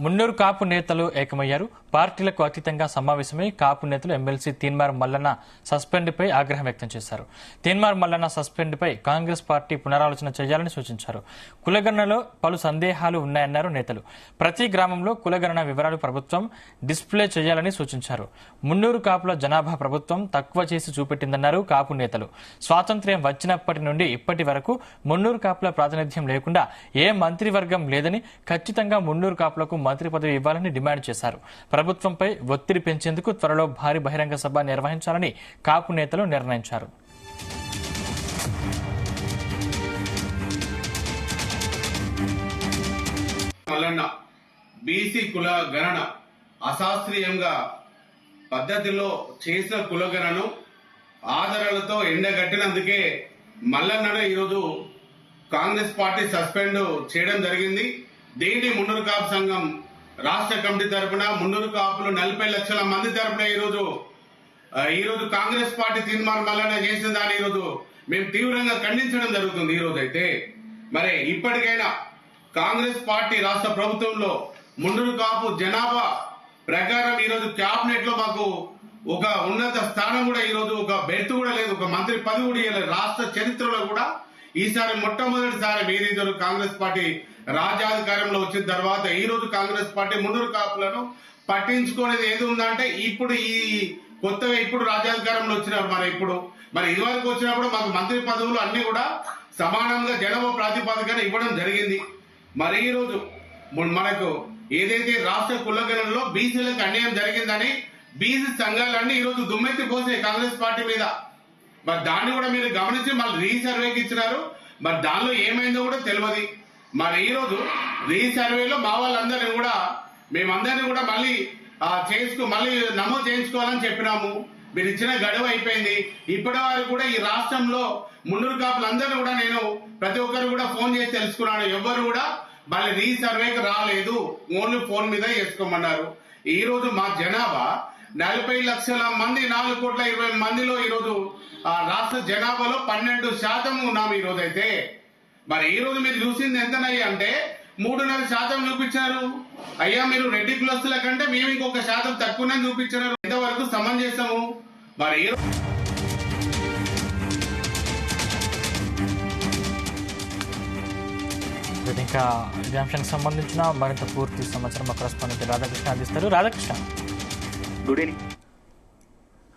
మున్నూరు కాపు నేతలు ఏకమయ్యారు. పార్టీలకు అతీతంగా సమావేశమై కాపు నేతలు ఎమ్మెల్సీ తీన్మార్ మల్లన్న సస్పెండ్పై ఆగ్రహం వ్యక్తం చేశారు. తీన్మార్ మల్లన్న సస్పెండ్పై కాంగ్రెస్ పార్టీ పునరాలోచన చేయాలని సూచించారు. కులగణనలో పలు సందేహాలు ఉన్నాయన్నారు నేతలు. ప్రతి గ్రామంలో కులగణన వివరాలు ప్రభుత్వం డిస్ప్లే చేయాలని సూచించారు. మున్నూరు కాపుల జనాభా ప్రభుత్వం తక్కువ చేసి చూపెట్టిందన్నారు కాపు నేతలు. స్వాతంత్ర్యం వచ్చినప్పటి నుండి ఇప్పటి వరకు మున్నూరు కాపుల ప్రాతినిధ్యం లేకుండా ఏ మంత్రివర్గం లేదని, ఖచ్చితంగా మున్నూరు కాపులకు మంత్రి పదవి ఇవ్వాలని డిమాండ్ చేశారు. ప్రభుత్వంపై ఒత్తిడి పెంచేందుకు త్వరలో భారీ బహిరంగ సభ నిర్వహించాలని కాపు నేతలు నిర్ణయించారు. బీసీ కుల గణన అశాస్త్రీయంగా పద్ధతిలో చేసిన కులగణను ఆధారాలతో ఎండగట్టినందుకే మల్లన్నను ఈరోజు కాంగ్రెస్ పార్టీ సస్పెండ్ చేయడం జరిగింది. దీన్ని మున్నూరు కాపు సంఘం రాష్ట్ర కమిటీ తరఫున మున్నూరు కాపులు 40 లక్షల మంది తరఫున ఈరోజు కాంగ్రెస్ పార్టీ తీర్మానం మల్లన్న చేసిన దాన్ని ఈరోజు మేము తీవ్రంగా ఖండించడం జరుగుతుంది. ఈ రోజు అయితే మరి ఇప్పటికైనా కాంగ్రెస్ పార్టీ రాష్ట్ర ప్రభుత్వంలో మున్నూరు కాపు జనాభా ప్రకారం ఈరోజు క్యాబినెట్ లో మాకు ఒక ఉన్నత స్థానం కూడా ఈరోజు ఒక బెర్త్ కూడా లేదు, ఒక మంత్రి పదవి కూడా ఇవ్వలేదు. రాష్ట్ర చరిత్రలో కూడా ఈసారి మొట్టమొదటిసారి మీరిద్దరు కాంగ్రెస్ పార్టీ రాజ్యాధికారంలో వచ్చిన తర్వాత ఈ రోజు కాంగ్రెస్ పార్టీ మున్నూరు కాపులను పట్టించుకునేది ఏది ఉందంటే ఇప్పుడు ఈ కొత్తగా ఇప్పుడు రాజ్యాధికారంలో వచ్చినారు. మరి ఇదివరకు వచ్చినప్పుడు మాకు మంత్రి పదవులు అన్ని కూడా సమానంగా జనాభా ప్రాతిపదికన ఇవ్వడం జరిగింది. మరి ఈ రోజు మనకు ఏదైతే రాష్ట్ర కులగణనలో బీసీలకు అన్యాయం జరిగిందని బీసీ సంఘాలన్నీ ఈ రోజు దుమ్మెత్తి పోసే కాంగ్రెస్ పార్టీ మీద. మరి దాన్ని కూడా మీరు గమనించి మళ్ళీ రీసర్వేకి ఇచ్చినారు. మరి దానిలో ఏమైందో కూడా తెలియదు. మరి ఈ రోజు రీసర్వేలో మా వాళ్ళందరినీ కూడా మేమందరినీ కూడా మళ్ళీ నమోదు చేయించుకోవాలని చెప్పినాము. మీరు ఇచ్చిన గడువు అయిపోయింది. ఇప్పటి వరకు కూడా ఈ రాష్ట్రంలో మున్నూరు కాపులందరినీ కూడా నేను ప్రతి ఒక్కరు కూడా ఫోన్ చేసి తెలుసుకున్నాను. ఎవరు కూడా మళ్ళీ రీసర్వేకి రాలేదు, ఓన్లీ ఫోన్ మీద చేసుకోమన్నారు. ఈ రోజు మా జనాభా 40 లక్షల మంది 4,20,00,000 మందిలో ఈరోజు రాష్ట్ర జనాభాలో 12% ఉన్నాము ఈ రోజు అయితే. మరి ఈ రోజు మీరు చూసింది ఎంతనయ్యా అంటే 3.5% చూపించారు. అయ్యా మీరు రెడ్డి కులస్తుల కంటే మేము ఇంకొక శాతం తక్కువనే చూపించారు. ఎంతవరకు సమంజసము? మరి ఇంకా ఈ అంశానికి సంబంధించిన మరింత పూర్తి సమాచారం మా కరెస్పాండెంట్ రాధాకృష్ణ అందిస్తారు. Radhakrishna, good evening.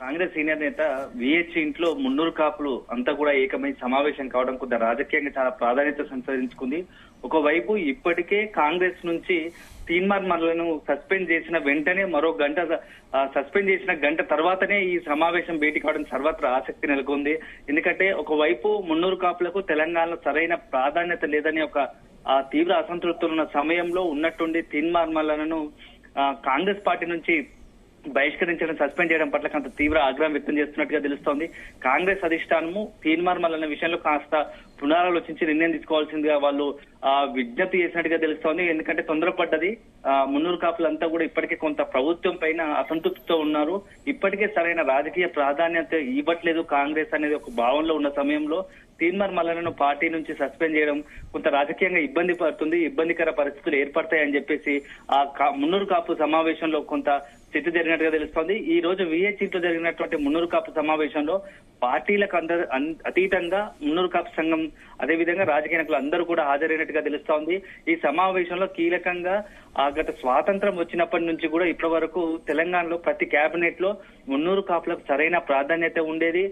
Congress senior నేత విహెచ్ ఇంట్లో మున్నూరు కాపులు అంతా కూడా ఏకమై సమావేశం కావడం కొంత రాజకీయంగా చాలా ప్రాధాన్యత సంతరించుకుంది. ఒకవైపు ఇప్పటికే కాంగ్రెస్ నుంచి తీన్మార్ మల్లను సస్పెండ్ చేసిన వెంటనే మరో గంట సస్పెండ్ చేసిన గంట తర్వాతనే ఈ సమావేశం భేటీ కావడం సర్వత్రా ఆసక్తి నెలకొంది. ఎందుకంటే ఒకవైపు మున్నూరు కాపులకు తెలంగాణలో సరైన ప్రాధాన్యత లేదని ఒక తీవ్ర అసంతృప్తులు ఉన్న సమయంలో ఉన్నట్టుండి తీన్మార్ మల్లను కాంగ్రెస్ పార్టీ నుంచి బహిష్కరించడం, సస్పెండ్ చేయడం పట్ల కొంత తీవ్ర ఆగ్రహం వ్యక్తం చేస్తున్నట్టుగా తెలుస్తోంది. కాంగ్రెస్ అధిష్టానము తీన్మార్ మల్లన్న విషయంలో కాస్త పునరాలోచించి నిర్ణయం తీసుకోవాల్సిందిగా వాళ్ళు విజ్ఞప్తి చేసినట్టుగా తెలుస్తోంది. ఎందుకంటే తొందరపడ్డది. మున్నూరు కాపులంతా కూడా ఇప్పటికే కొంత ప్రభుత్వం పైన అసంతృప్తితో ఉన్నారు. ఇప్పటికే సరైన రాజకీయ ప్రాధాన్యత ఇవ్వట్లేదు కాంగ్రెస్ అనేది ఒక భావనలో ఉన్న సమయంలో తీన్మార్ మల్లన్నను పార్టీ నుంచి సస్పెండ్ చేయడం కొంత రాజకీయంగా ఇబ్బంది పడుతుంది, ఇబ్బందికర పరిస్థితులు ఏర్పడతాయని చెప్పేసి మున్నూరు కాపు సమావేశంలో కొంత చర్చ జరిగినట్టుగా తెలుస్తోంది. ఈ రోజు విహెచ్ ఇంట్లో జరిగినటువంటి మున్నూరు కాపు సమావేశంలో పార్టీలకు అతీతంగా మున్నూరు కాపు సంఘం అదేవిధంగా రాజకీయ నాయకులు అందరూ కూడా హాజరైనట్టుగా తెలుస్తోంది. ఈ సమావేశంలో కీలకంగా గత స్వాతంత్రం వచ్చినప్పటి నుంచి కూడా ఇప్పటి వరకు తెలంగాణలో ప్రతి కేబినెట్ లో మున్నూరు కాపులకు సరైన ప్రాధాన్యత ఉండేది.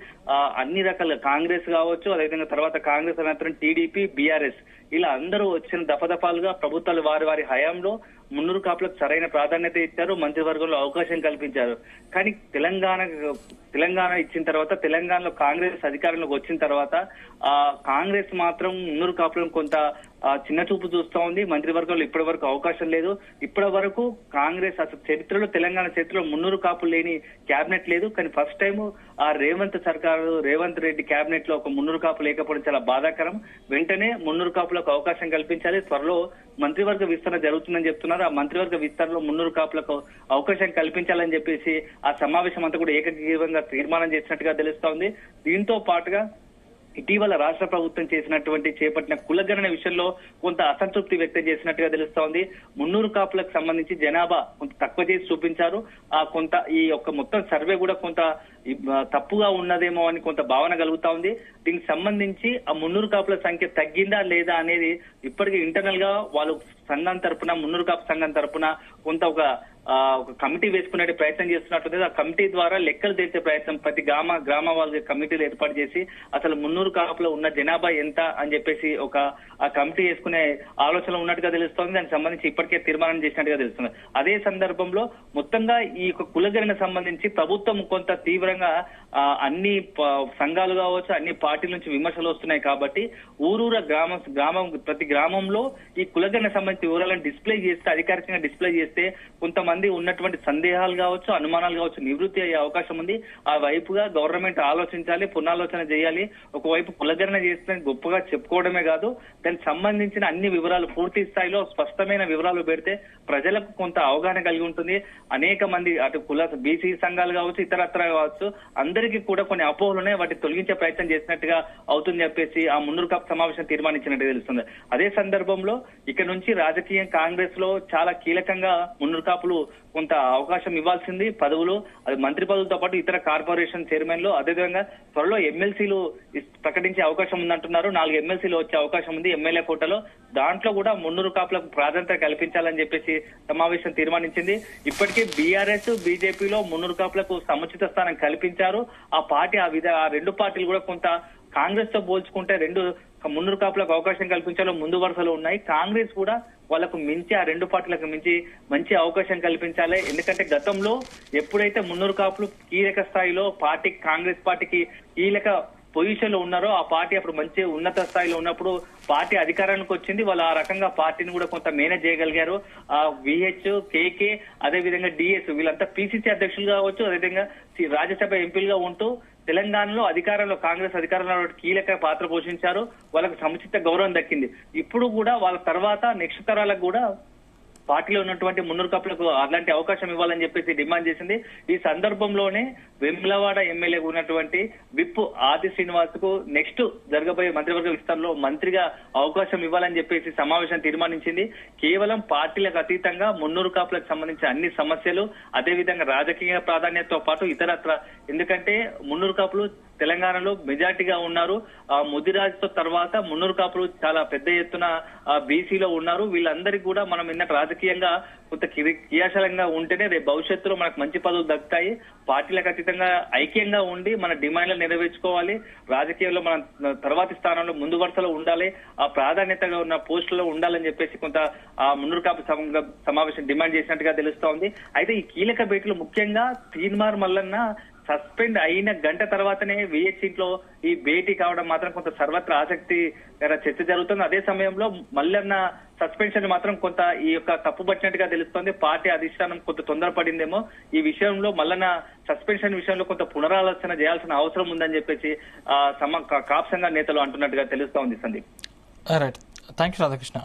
అన్ని రకాల కాంగ్రెస్ కావచ్చు, అదేవిధంగా తర్వాత కాంగ్రెస్ అనంతరం టీడీపీ, బీఆర్ఎస్ ఇలా అందరూ వచ్చిన దఫదఫాలుగా ప్రభుత్వాలు వారి హయాంలో మున్నూరు కాపులకు సరైన ప్రాధాన్యత ఇచ్చారు, మంత్రివర్గంలో అవకాశం కల్పించారు. కానీ తెలంగాణ ఇచ్చిన తర్వాత, తెలంగాణలో కాంగ్రెస్ అధికారంలోకి వచ్చిన తర్వాత కాంగ్రెస్ మాత్రం మున్నూరు కాపులను కొంత చిన్న చూపు చూస్తూ ఉంది. మంత్రివర్గంలో ఇప్పటి వరకు అవకాశం లేదు. ఇప్పటి వరకు కాంగ్రెస్ అసలు చరిత్రలో, తెలంగాణ చరిత్రలో మున్నూరు కాపులు లేని కేబినెట్ లేదు. కానీ first time Revanth Reddy cabinet లో ఒక మున్నూరు కాపు లేకపోవడం చాలా బాధాకరం. వెంటనే మున్నూరు కాపులకు అవకాశం కల్పించాలి. త్వరలో మంత్రివర్గ విస్తరణ జరుగుతుందని చెప్తున్నారు. ఆ మంత్రివర్గ విస్తరణలో మున్నూరు కాపులకు అవకాశం కల్పించాలని చెప్పేసి ఆ సమావేశం అంతా కూడా ఏకగ్రీవంగా తీర్మానం చేసినట్టుగా తెలుస్తోంది. దీంతో పాటుగా ఇటీవల రాష్ట్ర ప్రభుత్వం చేపట్టిన కులగణన విషయంలో కొంత అసంతృప్తి వ్యక్తం చేసినట్టుగా తెలుస్తోంది. 300 కాపులకు సంబంధించి జనాభా కొంత తక్కువ చేసి చూపించారు. కొంత ఈ యొక్క మొత్తం సర్వే కూడా కొంత తప్పుగా ఉన్నదేమో అని కొంత భావన కలుగుతా ఉంది. దీనికి సంబంధించి ఆ 300 కాపుల సంఖ్య తగ్గిందా లేదా అనేది ఇప్పటికీ ఇంటర్నల్ గా వాళ్ళు సంఘం తరపున 300 కాపు సంఘం తరపున కొంత ఒక కమిటీ వేసుకునే ప్రయత్నం చేస్తున్నట్టుంది. ఆ కమిటీ ద్వారా లెక్కలు తెచ్చే ప్రయత్నం ప్రతి గ్రామ వాళ్ళ కమిటీలు ఏర్పాటు చేసి అసలు 300 కాపులో ఉన్న జనాభా ఎంత అని చెప్పేసి ఆ కమిటీ వేసుకునే ఆలోచన ఉన్నట్టుగా తెలుస్తోంది. దానికి సంబంధించి ఇప్పటికే తీర్మానం చేసినట్టుగా తెలుస్తుంది. అదే సందర్భంలో మొత్తంగా ఈ కులగణన సంబంధించి ప్రభుత్వం కొంత తీవ్రంగా అన్ని సంఘాలు కావచ్చు అన్ని పార్టీల నుంచి విమర్శలు వస్తున్నాయి కాబట్టి ఊరూర గ్రామం ప్రతి గ్రామంలో ఈ కులగణన సంబంధించి వివరాలను డిస్ప్లే చేస్తే అధికారికంగా డిస్ప్లే చేస్తే కొంతమంది ఉన్నటువంటి సందేహాలు కావచ్చు అనుమానాలు కావచ్చు నివృత్తి అయ్యే అవకాశం ఉంది. ఆ వైపుగా గవర్నమెంట్ ఆలోచించాలి, పునరాలోచన చేయాలి. ఒకవైపు కులగణన చేస్తే గొప్పగా చెప్పుకోవడమే కాదు దానికి సంబంధించిన అన్ని వివరాలు పూర్తి స్థాయిలో స్పష్టమైన వివరాలు పెడితే ప్రజలకు కొంత అవగాహన కలిగి ఉంటుంది. అనేక మంది అటు బీసీ సంఘాలు కావచ్చు ఇతరత్ర కావచ్చు అందరికీ కూడా కొన్ని అపోహలునే వాటిని తొలగించే ప్రయత్నం చేసినట్టుగా అవుతుంది చెప్పేసి ఆ 300 కాపు సమావేశం తీర్మానించినట్టు తెలుస్తుంది. అదే సందర్భంలో ఇక్కడ నుంచి రాజకీయం కాంగ్రెస్ లో చాలా కీలకంగా 300 కాపులు కొంత అవకాశం ఇవ్వాల్సింది పదవులు అది మంత్రి పదవులతో పాటు ఇతర కార్పొరేషన్ చైర్మన్లు అదేవిధంగా త్వరలో ఎమ్మెల్సీలు ప్రకటించే అవకాశం ఉందంటున్నారు. 4 ఎమ్మెల్సీలు వచ్చే అవకాశం ఉంది ఎమ్మెల్యే కోటలో. దాంట్లో కూడా 300 కాపులకు ప్రాధాన్యత కల్పించాలని చెప్పేసి సమావేశం తీర్మానించింది. ఇప్పటికే బీఆర్ఎస్ బీజేపీలో 300 కాపులకు సముచిత స్థానం కల్పించారు. ఆ పార్టీ ఆ రెండు పార్టీలు కూడా కొంత కాంగ్రెస్ తో పోల్చుకుంటే 300 కాపులకు అవకాశం కల్పించాలో ముందు వరుసలో ఉన్నాయి. కాంగ్రెస్ కూడా వాళ్ళకు మించి ఆ రెండు పార్టీలకు మించి మంచి అవకాశం కల్పించాలి. ఎందుకంటే గతంలో ఎప్పుడైతే 300 కాపులు కీలక స్థాయిలో కాంగ్రెస్ పార్టీకి కీలక పొజిషన్ లో ఉన్నారో ఆ పార్టీ అప్పుడు మంచి ఉన్నత స్థాయిలో ఉన్నప్పుడు పార్టీ అధికారానికి వచ్చింది. వాళ్ళు ఆ రకంగా పార్టీని కూడా కొంత మేనేజ్ చేయగలిగారు. ఆ విహెచ్ కేకే అదేవిధంగా డిఎస్ వీళ్ళంతా పిసిసి అధ్యక్షులు కావచ్చు అదేవిధంగా రాజ్యసభ ఎంపీలుగా ఉంటూ తెలంగాణలో కాంగ్రెస్ అధికారంలో కీలక పాత్ర పోషించారు. వాళ్ళకు సముచిత గౌరవం దక్కింది. ఇప్పుడు కూడా వాళ్ళ తర్వాత నెక్స్ట్ తరాలకు కూడా పార్టీలో ఉన్నటువంటి 300 కాపులకు అలాంటి అవకాశం ఇవ్వాలని చెప్పేసి డిమాండ్ చేసింది. ఈ సందర్భంలోనే వేములవాడ ఎమ్మెల్యే ఉన్నటువంటి విప్ ఆది శ్రీనివాస్ కు నెక్స్ట్ జరగబోయే మంత్రివర్గ విస్తరణలో మంత్రిగా అవకాశం ఇవ్వాలని చెప్పేసి సమావేశం తీర్మానించింది. కేవలం పార్టీలకు అతీతంగా 300 కాపులకు సంబంధించిన అన్ని సమస్యలు అదేవిధంగా రాజకీయ ప్రాధాన్యతతో పాటు ఇతరత్ర ఎందుకంటే 300 కాపులు తెలంగాణలో మెజార్టీగా ఉన్నారు. ముదిరాజుతో తర్వాత 300 కాపులు చాలా పెద్ద ఎత్తున బీసీలో ఉన్నారు. వీళ్ళందరికీ కూడా మనం నిన్నటి రాజకీయంగా కొంత క్రియాశీలంగా ఉంటేనే రేపు భవిష్యత్తులో మనకు మంచి పదవులు దక్కుతాయి. పార్టీలకు అతీతంగా ఐక్యంగా ఉండి మన డిమాండ్లు నెరవేర్చుకోవాలి. రాజకీయాల్లో మనం తర్వాతి స్థానంలో ముందు వరుసలో ఉండాలి. ఆ ప్రాధాన్యతగా ఉన్న పోస్టులో ఉండాలని చెప్పేసి కొంత ఆ 300 కాపు సమావేశం డిమాండ్ చేసినట్టుగా తెలుస్తోంది. అయితే ఈ కీలక భేటీలు ముఖ్యంగా తీన్మార్ మల్లన్న సస్పెండ్ అయిన గంట తర్వాతనే విహెచ్ లో ఈ భేటీ కావడం మాత్రం కొంత సర్వత్ర ఆసక్తి చర్చ జరుగుతుంది. అదే సమయంలో మల్లన్న సస్పెన్షన్ మాత్రం కొంత ఈ యొక్క తప్పుపట్టినట్టుగా తెలుస్తోంది. పార్టీ అధిష్టానం కొంత తొందరపడిందేమో ఈ విషయంలో మల్లన్న సస్పెన్షన్ విషయంలో కొంత పునరాలోచన చేయాల్సిన అవసరం ఉందని చెప్పేసి కాపు సంఘ నేతలు అంటున్నట్టుగా తెలుస్తోంది. Sandeep. Right, thank you Radhakrishna.